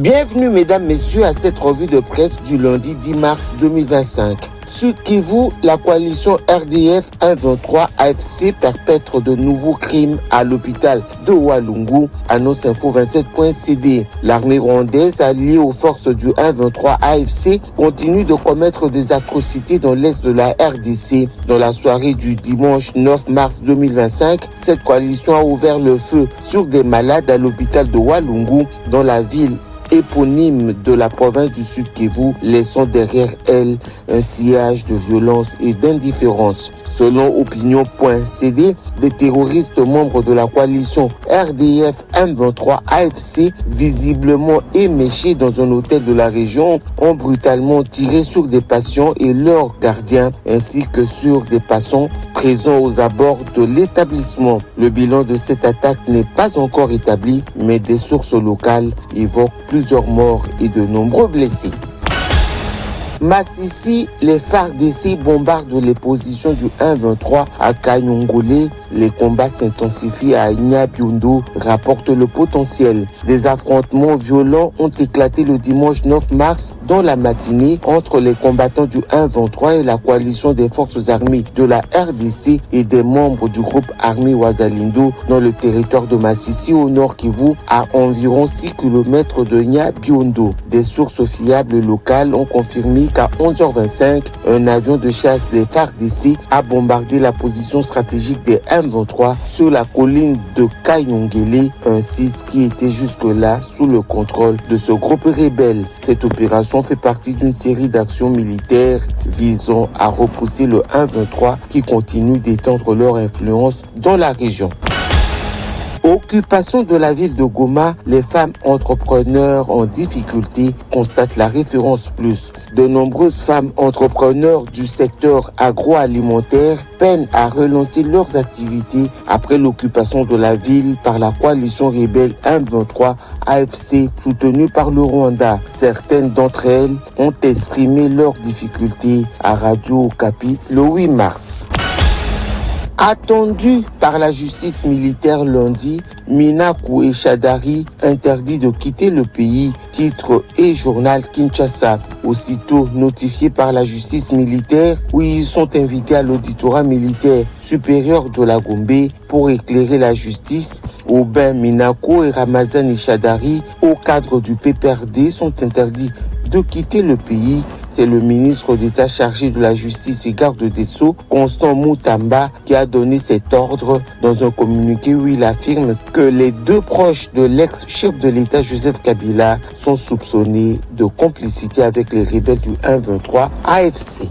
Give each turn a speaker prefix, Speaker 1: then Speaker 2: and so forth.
Speaker 1: Bienvenue mesdames, messieurs à cette revue de presse du lundi 10 mars 2025. Sud Kivu, la coalition RDF 123 AFC perpètre de nouveaux crimes à l'hôpital de Walungu, annonce info27.cd. L'armée rwandaise alliée aux forces du 123 AFC continue de commettre des atrocités dans l'est de la RDC. Dans la soirée du dimanche 9 mars 2025, cette coalition a ouvert le feu sur des malades à l'hôpital de Walungu dans la ville éponyme de la province du Sud Kivu, laissant derrière elle un sillage de violence et d'indifférence. Selon opinion.cd, des terroristes membres de la coalition RDF 123 AFC, visiblement éméchés dans un hôtel de la région, ont brutalement tiré sur des patients et leurs gardiens, ainsi que sur des passants présents aux abords de l'établissement. Le bilan de cette attaque n'est pas encore établi, mais des sources locales évoquent plusieurs morts et de nombreux blessés. Massissi, les FARDC bombardent les positions du 1-23 à Kanyongolé. Les combats s'intensifient à Nyabiondo, rapporte le potentiel. Des affrontements violents ont éclaté le dimanche 9 mars dans la matinée entre les combattants du 1-23 et la coalition des forces armées de la RDC et des membres du groupe armé Wazalindo dans le territoire de Massissi au nord Kivu, à environ 6 km de Nyabiondo. Des sources fiables locales ont confirmé qu'à 11h25, un avion de chasse des FARDC a bombardé la position stratégique des 1-23 sur la colline de Kayongele, un site qui était jusque-là sous le contrôle de ce groupe rebelle. Cette opération fait partie d'une série d'actions militaires visant à repousser le 1-23 qui continue d'étendre leur influence dans la région. Occupation de la ville de Goma, les femmes entrepreneurs en difficulté, constate la référence plus. De nombreuses femmes entrepreneurs du secteur agroalimentaire peinent à relancer leurs activités après l'occupation de la ville par la coalition rebelle 1-23 AFC soutenue par le Rwanda. Certaines d'entre elles ont exprimé leurs difficultés à Radio Okapi le 8 mars. Attendu par la justice militaire lundi, Minaku et Shadari interdits de quitter le pays, titre et journal Kinshasa. Aussitôt notifiés par la justice militaire, où ils sont invités à l'auditorat militaire supérieur de la Gombe pour éclairer la justice, Aubin Minaku et Ramazan Shadari, au cadre du PPRD, sont interdits de quitter le pays. C'est le ministre d'État chargé de la justice et garde des Sceaux, Constant Moutamba, qui a donné cet ordre dans un communiqué où il affirme que les deux proches de l'ex-chef de l'État Joseph Kabila sont soupçonnés de complicité avec les rebelles du 1-23 AFC.